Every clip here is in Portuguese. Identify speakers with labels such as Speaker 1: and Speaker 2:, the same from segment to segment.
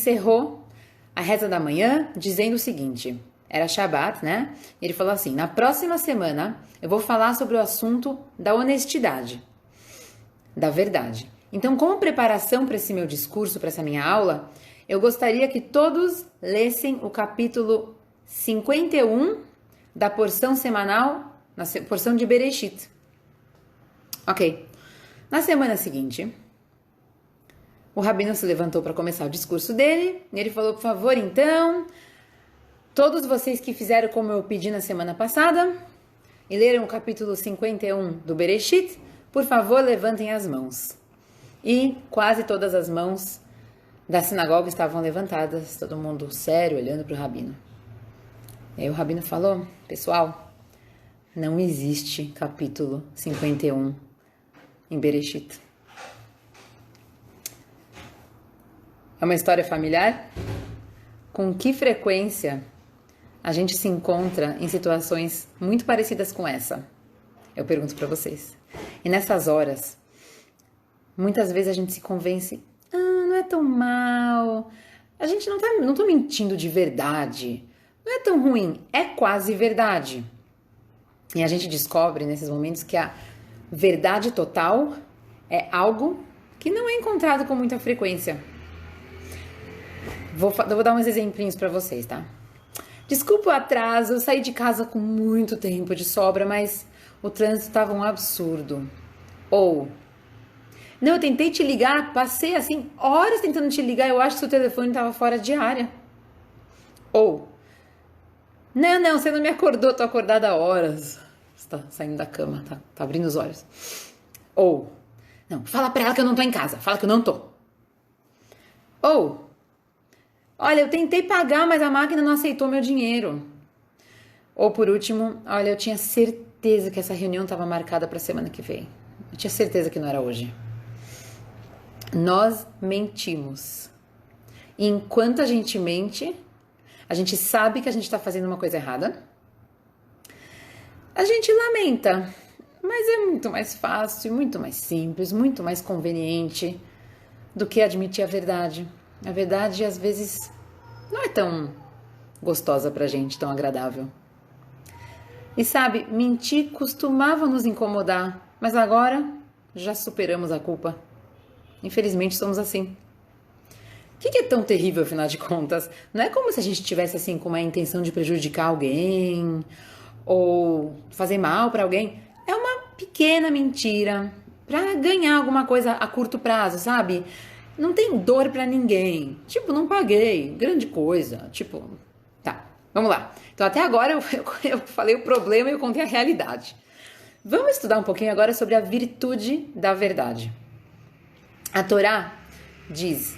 Speaker 1: encerrou a reza da manhã dizendo o seguinte, era Shabbat, né? Ele falou assim, na próxima semana eu vou falar sobre o assunto da honestidade, da verdade. Então, como preparação para esse meu discurso, para essa minha aula, eu gostaria que todos lessem o capítulo 51 da porção semanal, na porção de Bereshit. Ok. Na semana seguinte, o rabino se levantou para começar o discurso dele, e ele falou, por favor, então, todos vocês que fizeram como eu pedi na semana passada, e leram o capítulo 51 do Bereshit, por favor, levantem as mãos. E quase todas as mãos da sinagoga estavam levantadas, todo mundo sério, olhando para o rabino. E aí o rabino falou, pessoal, não existe capítulo 51 em Bereshit. É uma história familiar? Com que frequência a gente se encontra em situações muito parecidas com essa? Eu pergunto para vocês. E nessas horas, muitas vezes a gente se convence, não é tão mal, a gente não tô mentindo de verdade, não é tão ruim, é quase verdade. E a gente descobre nesses momentos que a verdade total é algo que não é encontrado com muita frequência. Eu vou dar uns exemplinhos para vocês, tá? Desculpa o atraso, eu saí de casa com muito tempo de sobra, mas o trânsito estava um absurdo. Ou, não, eu tentei te ligar, passei assim horas tentando te ligar, eu acho que o seu telefone estava fora de área. Ou, não, você não me acordou, tô acordada há horas. Você tá saindo da cama, tá abrindo os olhos. Ou, não, fala pra ela que eu não tô em casa, fala que eu não tô. Ou, olha, eu tentei pagar, mas a máquina não aceitou meu dinheiro. Ou por último, olha, eu tinha certeza que essa reunião estava marcada para a semana que vem. Eu tinha certeza que não era hoje. Nós mentimos. E enquanto a gente mente, a gente sabe que a gente está fazendo uma coisa errada. A gente lamenta, mas é muito mais fácil, muito mais simples, muito mais conveniente do que admitir a verdade. A verdade, às vezes, não é tão gostosa pra gente, tão agradável. E sabe, mentir costumava nos incomodar, mas agora já superamos a culpa. Infelizmente, somos assim. O que é tão terrível, afinal de contas? Não é como se a gente tivesse, assim, com uma intenção de prejudicar alguém ou fazer mal pra alguém. É uma pequena mentira pra ganhar alguma coisa a curto prazo, sabe? Não tem dor pra ninguém. Tipo, não paguei. Grande coisa. Tipo, tá. Vamos lá. Então, até agora eu falei o problema e eu contei a realidade. Vamos estudar um pouquinho agora sobre a virtude da verdade. A Torá diz,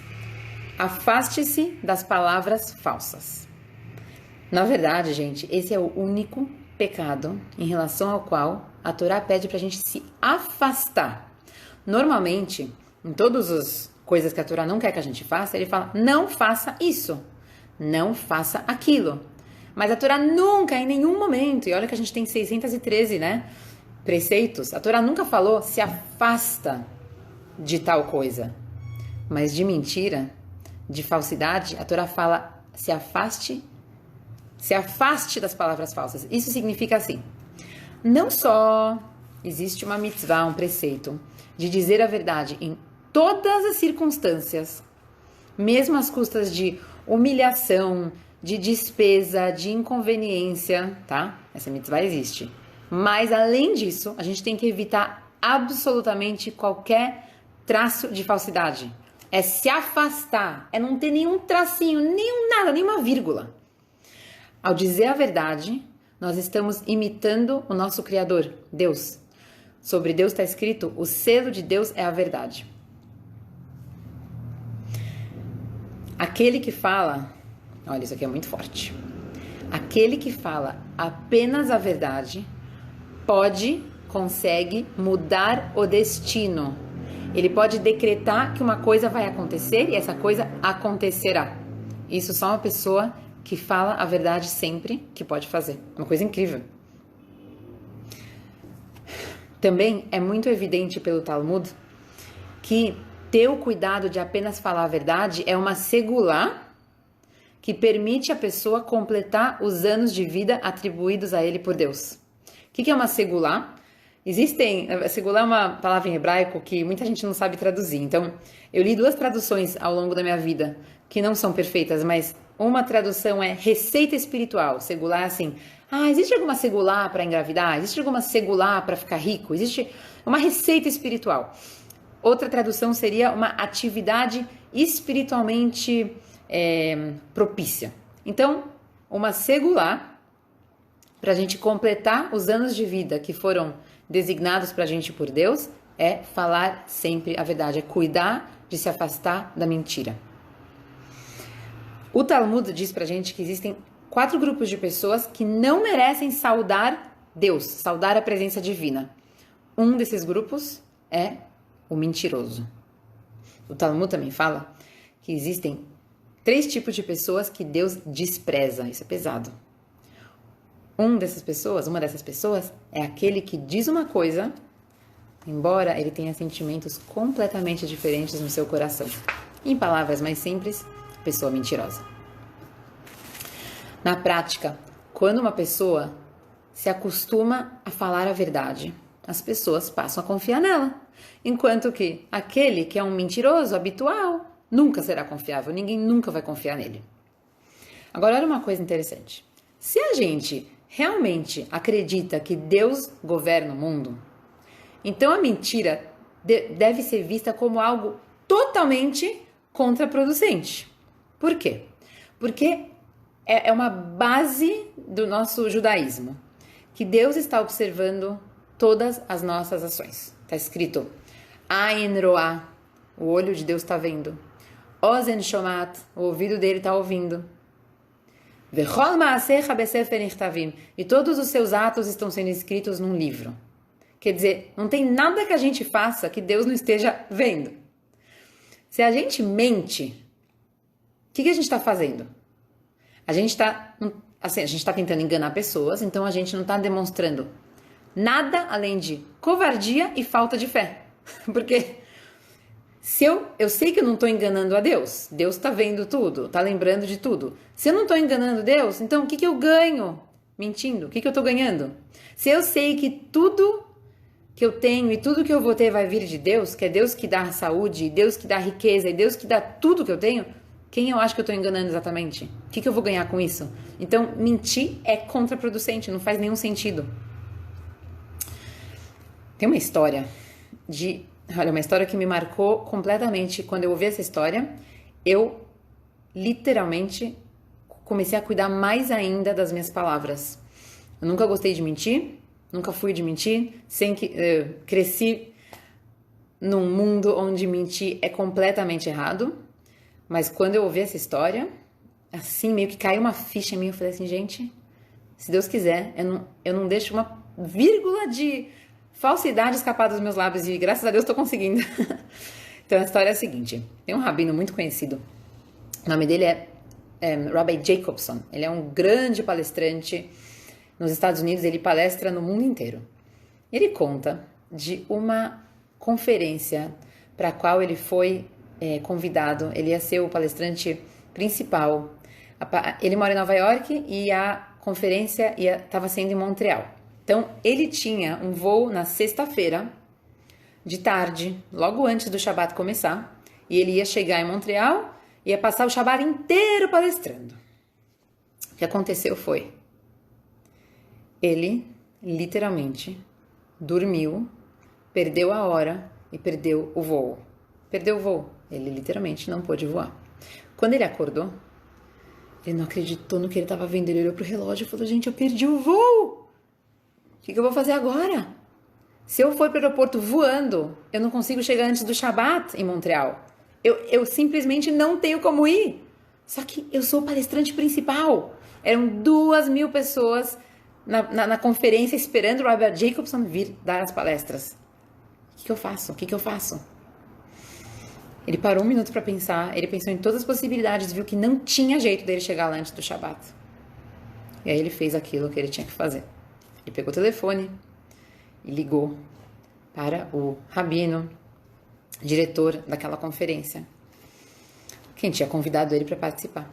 Speaker 1: afaste-se das palavras falsas. Na verdade, gente, esse é o único pecado em relação ao qual a Torá pede pra gente se afastar. Normalmente, em todos os coisas que a Torá não quer que a gente faça, ele fala, não faça isso, não faça aquilo. Mas a Torá nunca, em nenhum momento, e olha que a gente tem 613, né, preceitos, a Torá nunca falou, se afasta de tal coisa. Mas de mentira, de falsidade, a Torá fala, se afaste das palavras falsas. Isso significa assim, não só existe uma mitzvah, um preceito, de dizer a verdade em todas as circunstâncias, mesmo às custas de humilhação, de despesa, de inconveniência, tá? Essa mitzvah existe. Mas, além disso, a gente tem que evitar absolutamente qualquer traço de falsidade. É se afastar, é não ter nenhum tracinho, nenhum nada, nenhuma vírgula. Ao dizer a verdade, nós estamos imitando o nosso Criador, Deus. Sobre Deus está escrito, o selo de Deus é a verdade. Aquele que fala, olha, isso aqui é muito forte. Aquele que fala apenas a verdade consegue mudar o destino. Ele pode decretar que uma coisa vai acontecer e essa coisa acontecerá. Isso só uma pessoa que fala a verdade sempre que pode fazer. Uma coisa incrível. Também é muito evidente pelo Talmud que ter o cuidado de apenas falar a verdade é uma segulá que permite a pessoa completar os anos de vida atribuídos a ele por Deus. O que é uma segulá? Segulá é uma palavra em hebraico que muita gente não sabe traduzir. Então, eu li 2 traduções ao longo da minha vida, que não são perfeitas, mas uma tradução é receita espiritual. Segulá é assim, existe alguma segulá para engravidar? Existe alguma segulá para ficar rico? Existe uma receita espiritual. Outra tradução seria uma atividade espiritualmente propícia. Então, uma segulá, para a gente completar os anos de vida que foram designados para a gente por Deus, é falar sempre a verdade, é cuidar de se afastar da mentira. O Talmud diz pra gente que existem 4 grupos de pessoas que não merecem saudar Deus, saudar a presença divina. Um desses grupos é o mentiroso. O Talmud também fala que existem 3 tipos de pessoas que Deus despreza. Isso é pesado. Uma dessas pessoas é aquele que diz uma coisa, embora ele tenha sentimentos completamente diferentes no seu coração. Em palavras mais simples, pessoa mentirosa. Na prática, quando uma pessoa se acostuma a falar a verdade, as pessoas passam a confiar nela. Enquanto que aquele que é um mentiroso habitual nunca será confiável, ninguém nunca vai confiar nele. Agora, olha uma coisa interessante. Se a gente realmente acredita que Deus governa o mundo, então a mentira deve ser vista como algo totalmente contraproducente. Por quê? Porque é uma base do nosso judaísmo, que Deus está observando todas as nossas ações. Está escrito, Ain Roá, o olho de Deus está vendo. Ozen Shomat, o ouvido dele está ouvindo. Vechol Maasecha Besefer Nichtavim, e todos os seus atos estão sendo escritos num livro. Quer dizer, não tem nada que a gente faça que Deus não esteja vendo. Se a gente mente, o que a gente está fazendo? A gente está tentando enganar pessoas, então a gente não está demonstrando nada além de covardia e falta de fé. Porque se eu sei que eu não estou enganando a Deus, Deus está vendo tudo, está lembrando de tudo. Se eu não estou enganando Deus, então o que eu ganho mentindo? O que eu estou ganhando? Se eu sei que tudo que eu tenho e tudo que eu vou ter vai vir de Deus, que é Deus que dá saúde, Deus que dá riqueza e Deus que dá tudo que eu tenho, quem eu acho que eu estou enganando exatamente? O que eu vou ganhar com isso? Então, mentir é contraproducente, não faz nenhum sentido. Tem uma história uma história que me marcou completamente. Quando eu ouvi essa história, eu literalmente comecei a cuidar mais ainda das minhas palavras. Eu nunca gostei de mentir, nunca fui de mentir, cresci num mundo onde mentir é completamente errado, mas quando eu ouvi essa história, assim, meio que caiu uma ficha em mim, eu falei assim, gente, se Deus quiser, eu não deixo uma vírgula de falsidade escapar dos meus lábios, e graças a Deus estou conseguindo. Então a história é a seguinte, tem um rabino muito conhecido, o nome dele é Rabbi Jacobson, ele é um grande palestrante nos Estados Unidos, ele palestra no mundo inteiro. Ele conta de uma conferência para a qual ele foi convidado, ele ia ser o palestrante principal. Ele mora em Nova York e a conferência estava sendo em Montreal. Então, ele tinha um voo na sexta-feira, de tarde, logo antes do Shabat começar, e ele ia chegar em Montreal, ia passar o Shabat inteiro palestrando. O que aconteceu foi, ele literalmente dormiu, perdeu a hora e perdeu o voo. Perdeu o voo, ele literalmente não pôde voar. Quando ele acordou, ele não acreditou no que ele estava vendo, ele olhou pro relógio e falou, gente, eu perdi o voo! O que eu vou fazer agora? Se eu for para o aeroporto voando, eu não consigo chegar antes do Shabat em Montreal. Eu simplesmente não tenho como ir. Só que eu sou o palestrante principal. Eram 2.000 pessoas na conferência esperando o Rabbi Jacobson vir dar as palestras. O que eu faço? O que eu faço? Ele parou um minuto para pensar, ele pensou em todas as possibilidades, viu que não tinha jeito dele chegar lá antes do Shabat. E aí ele fez aquilo que ele tinha que fazer. Ele pegou o telefone e ligou para o rabino diretor daquela conferência. Quem tinha convidado ele para participar.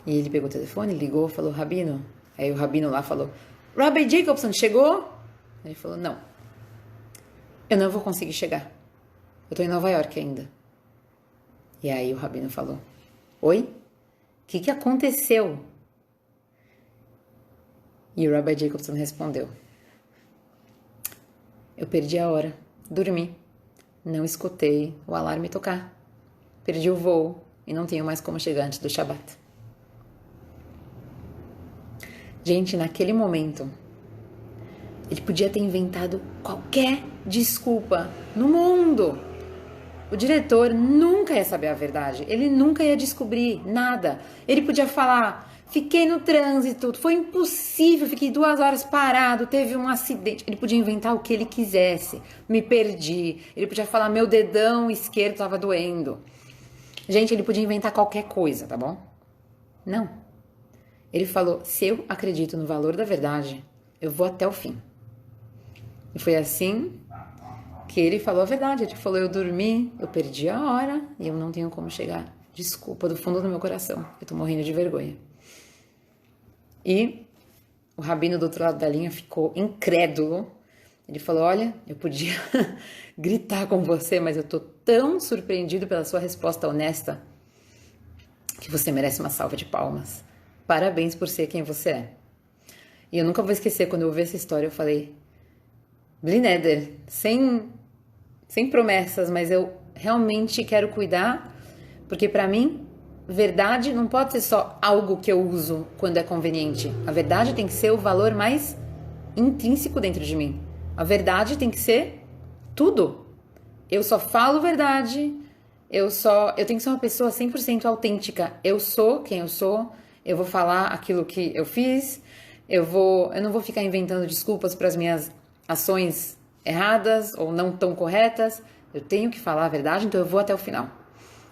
Speaker 1: E ele pegou o telefone, ligou, falou, Rabino. Aí o Rabino lá falou, Rabbi Jacobson, chegou? Ele falou, não. Eu não vou conseguir chegar. Eu tô em Nova York ainda. E aí o Rabino falou, oi? O que aconteceu? E o Rabbi Jacobson respondeu, eu perdi a hora, dormi, não escutei o alarme tocar. Perdi o voo e não tenho mais como chegar antes do Shabbat. Gente, naquele momento, ele podia ter inventado qualquer desculpa no mundo. O diretor nunca ia saber a verdade. Ele nunca ia descobrir nada. Ele podia falar, fiquei no trânsito, foi impossível, fiquei 2 horas parado, teve um acidente. Ele podia inventar o que ele quisesse. Me perdi. Ele podia falar, meu dedão esquerdo estava doendo. Gente, ele podia inventar qualquer coisa, tá bom? Não. Ele falou, se eu acredito no valor da verdade, eu vou até o fim. E foi assim que ele falou a verdade. Ele falou, eu dormi, eu perdi a hora e eu não tenho como chegar. Desculpa, do fundo do meu coração. Eu tô morrendo de vergonha. E o rabino do outro lado da linha ficou incrédulo. Ele falou, olha, eu podia gritar com você, mas eu tô tão surpreendido pela sua resposta honesta que você merece uma salva de palmas. Parabéns por ser quem você é. E eu nunca vou esquecer, quando eu ouvi essa história, eu falei, Blineder, sem promessas, mas eu realmente quero cuidar, porque para mim, verdade não pode ser só algo que eu uso quando é conveniente. A verdade tem que ser o valor mais intrínseco dentro de mim. A verdade tem que ser tudo. Eu só falo verdade, eu tenho que ser uma pessoa 100% autêntica. Eu sou quem eu sou, eu vou falar aquilo que eu fiz, eu não vou ficar inventando desculpas para as minhas ações erradas ou não tão corretas. Eu tenho que falar a verdade, então eu vou até o final.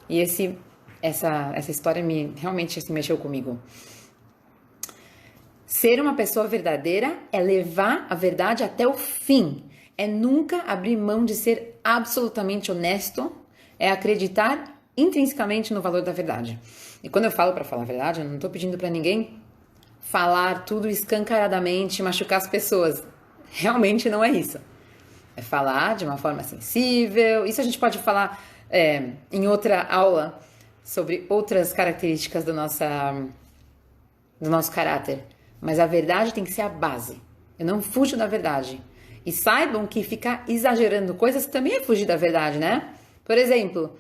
Speaker 1: E essa história realmente mexeu comigo. Ser uma pessoa verdadeira é levar a verdade até o fim. É nunca abrir mão de ser absolutamente honesto. É acreditar intrinsecamente no valor da verdade. E quando eu falo para falar a verdade, eu não estou pedindo para ninguém falar tudo escancaradamente, machucar as pessoas. Realmente não é isso. É falar de uma forma sensível. Isso a gente pode falar em outra aula sobre outras características do nosso caráter. Mas a verdade tem que ser a base. Eu não fujo da verdade. E saibam que ficar exagerando coisas também é fugir da verdade, né? Por exemplo,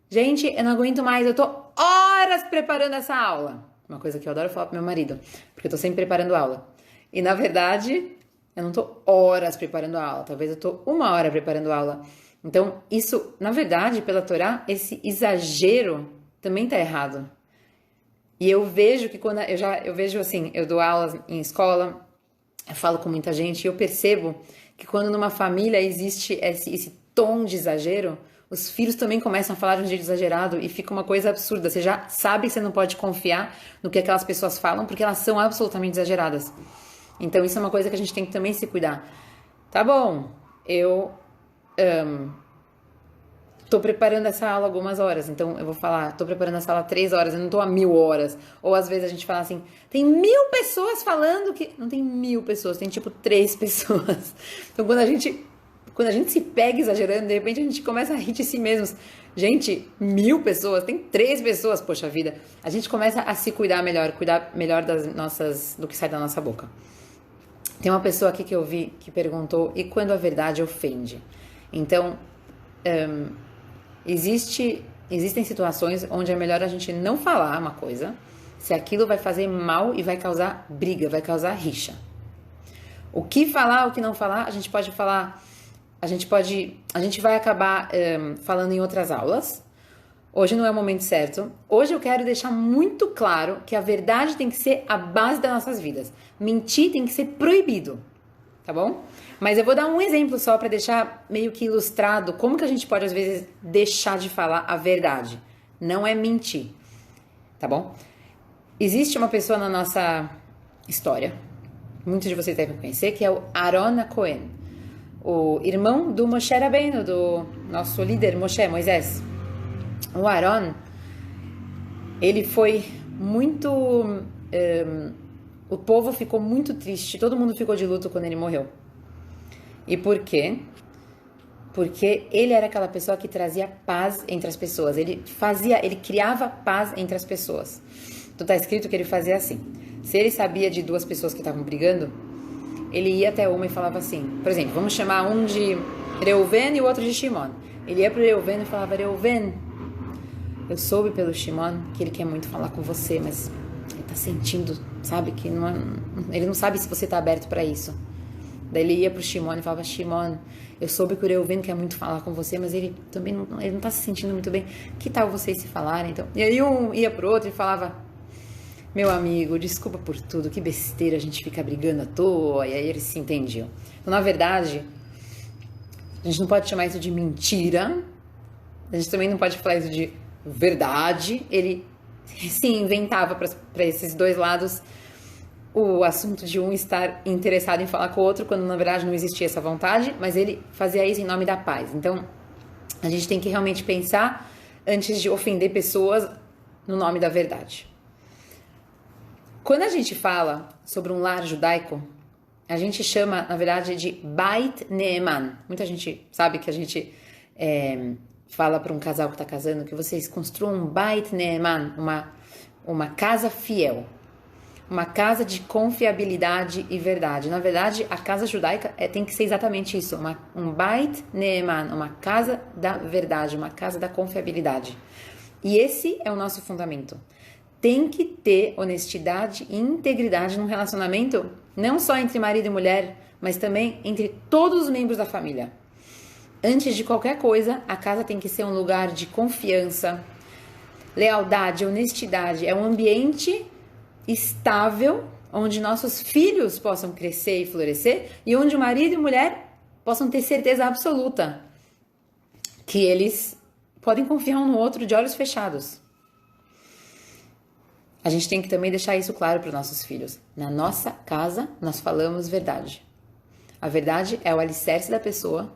Speaker 1: gente, eu não aguento mais, eu tô horas preparando essa aula. Uma coisa que eu adoro falar pro meu marido, porque eu tô sempre preparando aula. E na verdade, eu não tô horas preparando a aula, talvez eu tô 1 hora preparando a aula. Então, isso, na verdade, pela Torá, esse exagero também tá errado. E eu vejo que quando eu vejo assim, eu dou aulas em escola, eu falo com muita gente e eu percebo que quando numa família existe esse tom de exagero, os filhos também começam a falar de um jeito exagerado e fica uma coisa absurda. Você já sabe que você não pode confiar no que aquelas pessoas falam porque elas são absolutamente exageradas. Então isso é uma coisa que a gente tem que também se cuidar. Tá bom, eu tô preparando essa aula algumas horas, então eu vou falar, tô preparando essa aula 3 horas, eu não tô há 1000 horas. Ou às vezes a gente fala assim, tem 1000 pessoas falando que... Não tem 1000 pessoas, tem tipo 3 pessoas. Então quando a gente se pega exagerando, de repente a gente começa a rir de si mesmos. Gente, 1000 pessoas, tem 3 pessoas, poxa vida. A gente começa a se cuidar melhor do que sai da nossa boca. Tem uma pessoa aqui que eu vi que perguntou, e quando a verdade ofende? Então, existem situações onde é melhor a gente não falar uma coisa, se aquilo vai fazer mal e vai causar briga, vai causar rixa. O que falar, o que não falar, a gente pode falar, a gente vai acabar falando em outras aulas. Hoje não é o momento certo. Hoje eu quero deixar muito claro que a verdade tem que ser a base das nossas vidas. Mentir tem que ser proibido, tá bom? Mas eu vou dar um exemplo só para deixar meio que ilustrado como que a gente pode às vezes deixar de falar a verdade. Não é mentir, tá bom? Existe uma pessoa na nossa história, muitos de vocês devem conhecer, que é o Aaron Cohen. o irmão do Moshe Rabbeinu, do nosso líder Moisés. O Aaron, ele foi muito... o povo ficou muito triste, todo mundo ficou de luto quando ele morreu. E por quê? Porque ele era aquela pessoa que trazia paz entre as pessoas. Ele criava paz entre as pessoas. Então tá escrito que ele fazia assim. Se ele sabia de duas pessoas que estavam brigando, ele ia até uma e falava assim, por exemplo, vamos chamar um de Reuven e o outro de Shimon. Ele ia pro Reuven e falava, Reuven, eu soube pelo Shimon que ele quer muito falar com você, mas ele tá sentindo, sabe, que não, ele não sabe se você tá aberto para isso. Daí ele ia pro Shimon e falava, Shimon, eu soube que o Reuven quer muito falar com você, mas ele também não tá se sentindo muito bem. Que tal vocês se falarem? Então, e aí um ia pro outro e falava, meu amigo, desculpa por tudo, que besteira, a gente fica brigando à toa. E aí eles se entendiam. Então, na verdade, a gente não pode chamar isso de mentira, a gente também não pode falar isso de verdade. Ele se inventava para esses dois lados o assunto de um estar interessado em falar com o outro, quando na verdade não existia essa vontade, mas ele fazia isso em nome da paz. Então, a gente tem que realmente pensar antes de ofender pessoas no nome da verdade. Quando a gente fala sobre um lar judaico, a gente chama, na verdade, de Beit Neeman. Muita gente sabe que a gente fala para um casal que está casando que vocês construam um Beit Neeman, uma casa fiel. Uma casa de confiabilidade e verdade. Na verdade, a casa judaica tem que ser exatamente isso. Um Beit Neeman, uma casa da verdade, uma casa da confiabilidade. E esse é o nosso fundamento. Tem que ter honestidade e integridade no relacionamento, não só entre marido e mulher, mas também entre todos os membros da família. Antes de qualquer coisa, a casa tem que ser um lugar de confiança, lealdade, honestidade. É um ambiente estável, onde nossos filhos possam crescer e florescer e onde o marido e mulher possam ter certeza absoluta que eles podem confiar um no outro de olhos fechados. A gente tem que também deixar isso claro para os nossos filhos. Na nossa casa, nós falamos verdade. A verdade é o alicerce da pessoa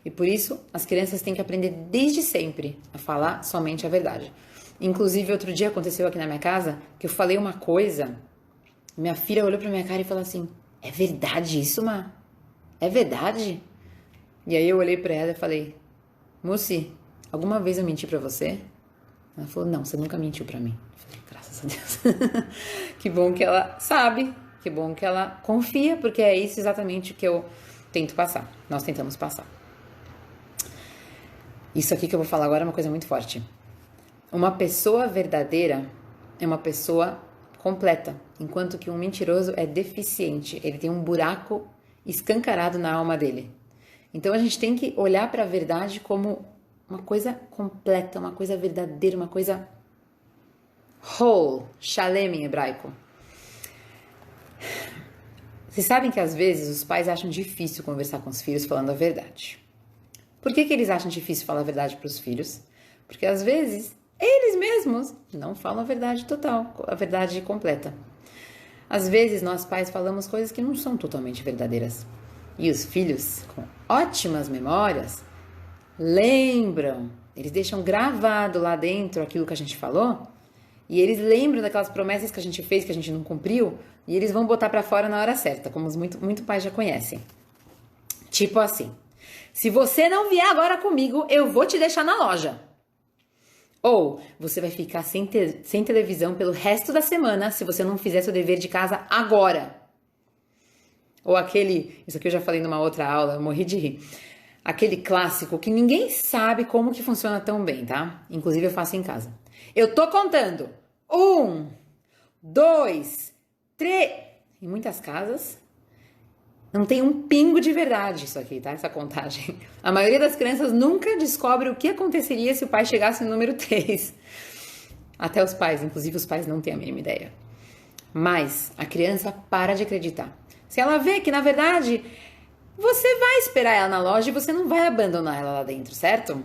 Speaker 1: e por isso as crianças têm que aprender desde sempre a falar somente a verdade. Inclusive, outro dia aconteceu aqui na minha casa que eu falei uma coisa, minha filha olhou pra minha cara e falou assim, é verdade isso, Má? É verdade? E aí eu olhei pra ela e falei, Mussi, alguma vez eu menti pra você? Ela falou, não, você nunca mentiu pra mim. Eu falei, graças a Deus. Que bom que ela sabe, que bom que ela confia, porque é isso exatamente que eu tento passar, nós tentamos passar. Isso aqui que eu vou falar agora é uma coisa muito forte. Uma pessoa verdadeira é uma pessoa completa, enquanto que um mentiroso é deficiente. Ele tem um buraco escancarado na alma dele. Então a gente tem que olhar para a verdade como uma coisa completa, uma coisa verdadeira, uma coisa whole, shalem em hebraico. Vocês sabem que às vezes os pais acham difícil conversar com os filhos falando a verdade. Por que eles acham difícil falar a verdade para os filhos? Porque às vezes eles mesmos não falam a verdade total, a verdade completa. Às vezes, nós pais falamos coisas que não são totalmente verdadeiras. E os filhos, com ótimas memórias, lembram, eles deixam gravado lá dentro aquilo que a gente falou, e eles lembram daquelas promessas que a gente fez, que a gente não cumpriu, e eles vão botar pra fora na hora certa, como muito pais já conhecem. Tipo assim, se você não vier agora comigo, eu vou te deixar na loja. Ou você vai ficar sem televisão pelo resto da semana se você não fizer seu dever de casa agora. Ou isso aqui eu já falei numa outra aula, eu morri de rir. Aquele clássico que ninguém sabe como que funciona tão bem, tá? Inclusive eu faço em casa. Eu tô contando. 1, 2, 3. Em muitas casas não tem um pingo de verdade isso aqui, tá? Essa contagem. A maioria das crianças nunca descobre o que aconteceria se o pai chegasse no número 3. Até os pais, inclusive os pais não têm a mínima ideia. Mas a criança para de acreditar. Se ela vê que, na verdade, você vai esperar ela na loja e você não vai abandonar ela lá dentro, certo?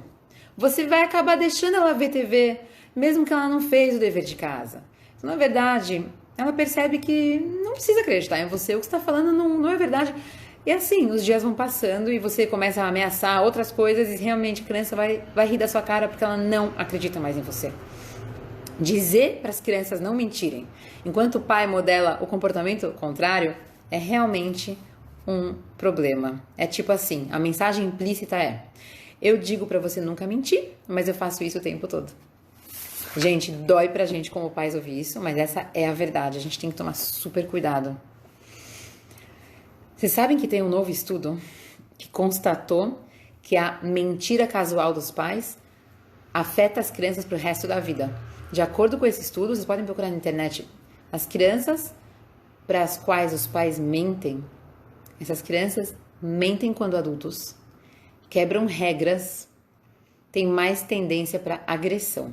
Speaker 1: Você vai acabar deixando ela ver TV, mesmo que ela não fez o dever de casa. Então, na verdade, ela percebe que não precisa acreditar em você, o que você está falando não é verdade. E assim, os dias vão passando e você começa a ameaçar outras coisas e realmente a criança vai rir da sua cara porque ela não acredita mais em você. Dizer para as crianças não mentirem, enquanto o pai modela o comportamento contrário, é realmente um problema. É tipo assim, a mensagem implícita é: eu digo para você nunca mentir, mas eu faço isso o tempo todo. Gente, dói pra gente como pais ouvir isso, mas essa é a verdade. A gente tem que tomar super cuidado. Vocês sabem que tem um novo estudo que constatou que a mentira casual dos pais afeta as crianças pro resto da vida. De acordo com esse estudo, vocês podem procurar na internet, as crianças para as quais os pais mentem, essas crianças mentem quando adultos, quebram regras, têm mais tendência para agressão.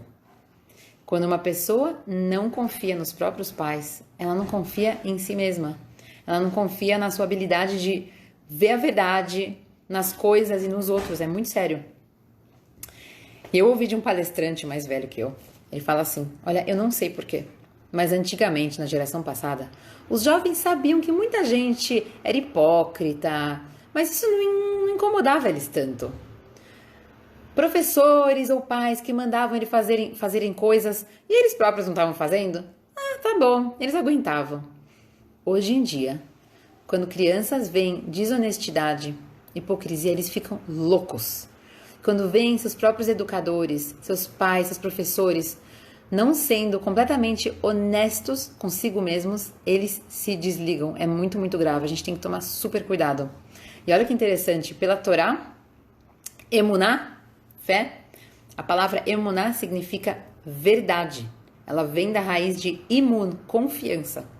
Speaker 1: Quando uma pessoa não confia nos próprios pais, ela não confia em si mesma. Ela não confia na sua habilidade de ver a verdade nas coisas e nos outros. É muito sério. Eu ouvi de um palestrante mais velho que eu. Ele fala assim: olha, eu não sei porquê, mas antigamente, na geração passada, os jovens sabiam que muita gente era hipócrita, mas isso não incomodava eles tanto. Professores ou pais que mandavam eles fazerem coisas e eles próprios não estavam fazendo? Ah, tá bom, eles aguentavam. Hoje em dia, quando crianças veem desonestidade, hipocrisia, eles ficam loucos. Quando veem seus próprios educadores, seus pais, seus professores não sendo completamente honestos consigo mesmos, eles se desligam. É muito, muito grave. A gente tem que tomar super cuidado. E olha que interessante, pela Torá, emuná, fé, a palavra emuná significa verdade. Ela vem da raiz de imun, confiança.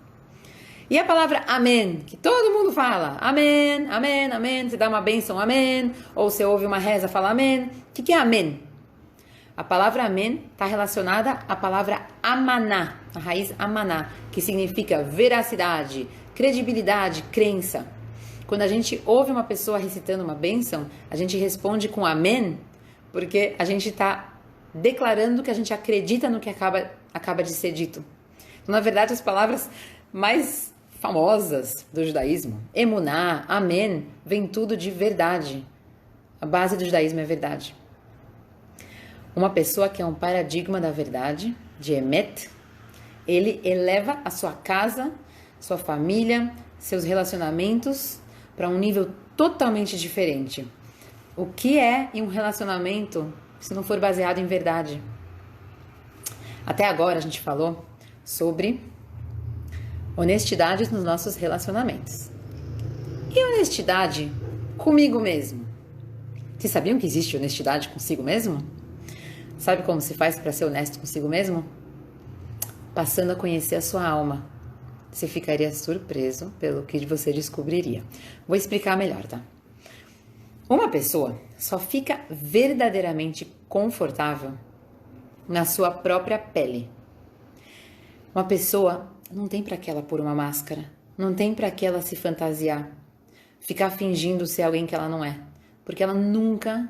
Speaker 1: E a palavra amém, que todo mundo fala, amém, amém, amém, você dá uma bênção, amém, ou você ouve uma reza, fala amém. O que é amém? A palavra amém está relacionada à palavra amaná, a raiz amaná, que significa veracidade, credibilidade, crença. Quando a gente ouve uma pessoa recitando uma bênção, a gente responde com amém, porque a gente está declarando que a gente acredita no que acaba de ser dito. Então, na verdade, as palavras mais famosas do judaísmo, emuná, amém, vem tudo de verdade. A base do judaísmo é verdade. Uma pessoa que é um paradigma da verdade, de emet, ele eleva a sua casa, sua família, seus relacionamentos para um nível totalmente diferente. O que é um relacionamento se não for baseado em verdade? Até agora a gente falou sobre honestidade nos nossos relacionamentos. E honestidade comigo mesmo? Vocês sabiam que existe honestidade consigo mesmo? Sabe como se faz para ser honesto consigo mesmo? Passando a conhecer a sua alma. Você ficaria surpreso pelo que você descobriria. Vou explicar melhor, tá? Uma pessoa só fica verdadeiramente confortável na sua própria pele. Uma pessoa não tem para que ela pôr uma máscara, não tem para que ela se fantasiar, ficar fingindo ser alguém que ela não é, porque ela nunca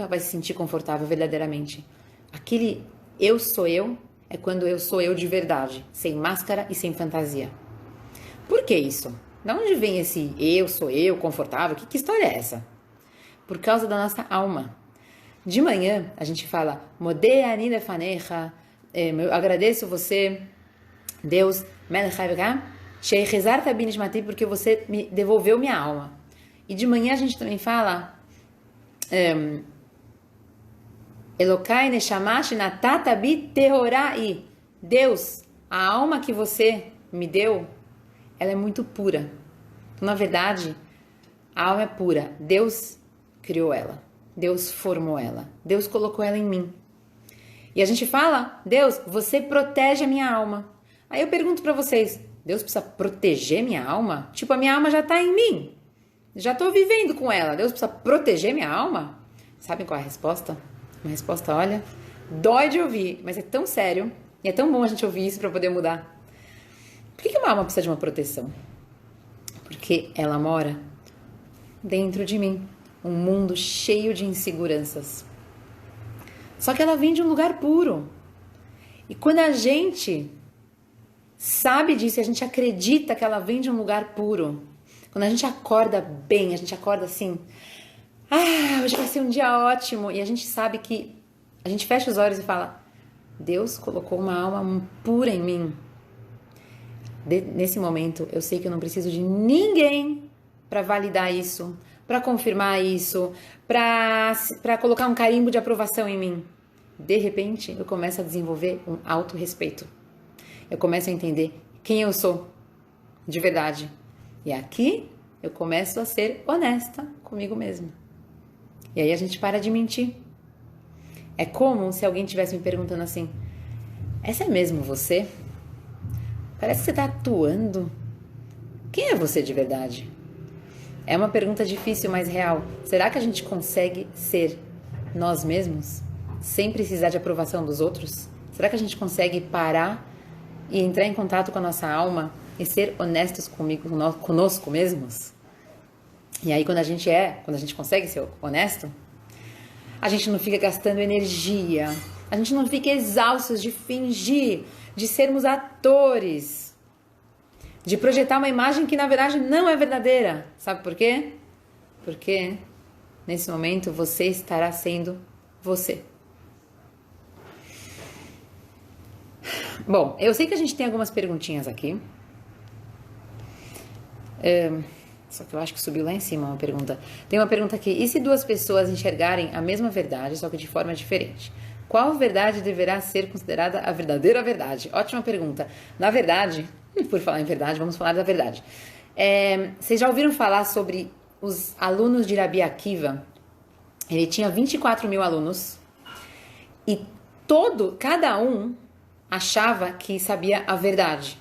Speaker 1: vai se sentir confortável verdadeiramente. Aquele eu sou eu é quando eu sou eu de verdade, sem máscara e sem fantasia. Por que isso? Da onde vem esse eu sou eu, confortável? Que história é essa? Por causa da nossa alma. De manhã, a gente fala, Modeani lefanecha, eu agradeço você, Deus, porque você me devolveu minha alma. E de manhã a gente também fala, Elokai neshamash natata bi tehorai. Deus, a alma que você me deu, ela é muito pura. Então, na verdade, a alma é pura. Deus criou ela. Deus formou ela. Deus colocou ela em mim. E a gente fala, Deus, você protege a minha alma. Aí eu pergunto para vocês, Deus precisa proteger minha alma? Tipo, a minha alma já tá em mim. Já tô vivendo com ela. Deus precisa proteger minha alma? Sabem qual é a resposta? Uma resposta, olha, dói de ouvir, mas é tão sério. E é tão bom a gente ouvir isso para poder mudar. Por que uma alma precisa de uma proteção? Porque ela mora dentro de mim. Um mundo cheio de inseguranças. Só que ela vem de um lugar puro. E quando a gente sabe disso, a gente acredita que ela vem de um lugar puro, Quando a gente acorda bem, a gente acorda assim, hoje vai ser um dia ótimo, e a gente sabe que a gente fecha os olhos e fala, Deus colocou uma alma pura em mim. Nesse momento, eu sei que eu não preciso de ninguém para validar isso, para confirmar isso, para colocar um carimbo de aprovação em mim. De repente, eu começo a desenvolver um autorrespeito. Eu começo a entender quem eu sou, de verdade. E aqui, eu começo a ser honesta comigo mesma. E aí a gente para de mentir. É como se alguém estivesse me perguntando assim, essa é mesmo você? Parece que você está atuando. Quem é você de verdade? É uma pergunta difícil, mas real. Será que a gente consegue ser nós mesmos sem precisar de aprovação dos outros? Será que a gente consegue parar e entrar em contato com a nossa alma e ser honestos conosco mesmos? E aí quando a gente consegue ser honesto, a gente não fica gastando energia, a gente não fica exaustos de fingir, de sermos atores, de projetar uma imagem que na verdade não é verdadeira. Sabe por quê? Porque nesse momento você estará sendo você. Bom, eu sei que a gente tem algumas perguntinhas aqui. Só que eu acho que subiu lá em cima uma pergunta. Tem uma pergunta aqui. E se duas pessoas enxergarem a mesma verdade, só que de forma diferente? Qual verdade deverá ser considerada a verdadeira verdade? Ótima pergunta. Na verdade, por falar em verdade, vamos falar da verdade. Vocês já ouviram falar sobre os alunos de Rabi Akiva? Ele tinha 24 mil alunos e cada um achava que sabia a verdade.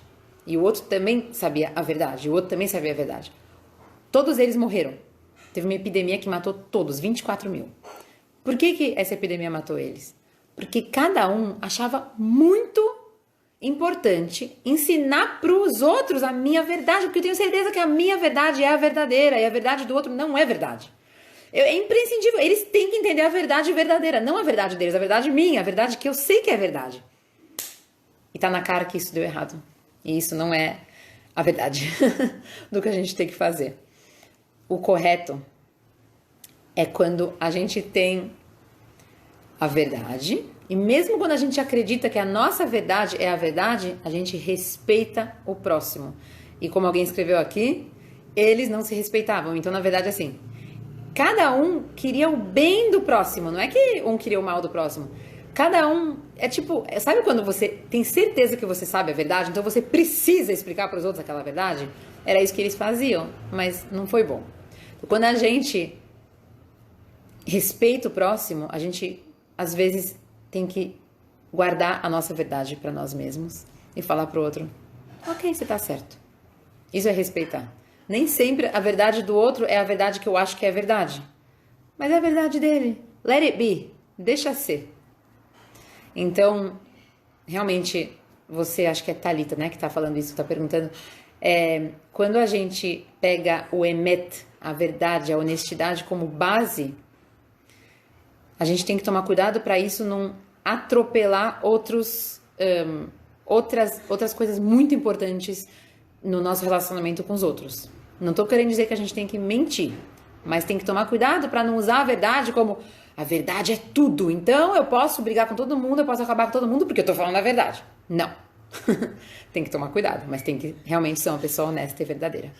Speaker 1: E o outro também sabia a verdade. E o outro também sabia a verdade. Todos eles morreram. Teve uma epidemia que matou todos, 24 mil. Por que essa epidemia matou eles? Porque cada um achava muito importante ensinar para os outros a minha verdade, porque eu tenho certeza que a minha verdade é a verdadeira e a verdade do outro não é verdade. É imprescindível, eles têm que entender a verdade verdadeira, não a verdade deles, a verdade minha, a verdade que eu sei que é verdade. E tá na cara que isso deu errado. E isso não é a verdade do que a gente tem que fazer. O correto é quando a gente tem a verdade, e mesmo quando a gente acredita que a nossa verdade é a verdade, a gente respeita o próximo. E como alguém escreveu aqui, eles não se respeitavam. Então, na verdade, assim, cada um queria o bem do próximo, não é que um queria o mal do próximo. Cada um, sabe quando você tem certeza que você sabe a verdade, então você precisa explicar para os outros aquela verdade? Era isso que eles faziam, mas não foi bom. Quando a gente respeita o próximo, a gente, às vezes, tem que guardar a nossa verdade para nós mesmos e falar para o outro, ok, você tá certo. Isso é respeitar. Nem sempre a verdade do outro é a verdade que eu acho que é verdade, mas é a verdade dele. Let it be. Deixa ser. Então, realmente, você, acho que é Thalita, né, que tá falando isso, tá perguntando, quando a gente pega o emet, a verdade, a honestidade como base, a gente tem que tomar cuidado para isso não atropelar outras coisas muito importantes no nosso relacionamento com os outros. Não estou querendo dizer que a gente tem que mentir, mas tem que tomar cuidado para não usar a verdade como a verdade é tudo, então eu posso brigar com todo mundo, eu posso acabar com todo mundo porque eu estou falando a verdade. Não. Tem que tomar cuidado, mas tem que realmente ser uma pessoa honesta e verdadeira.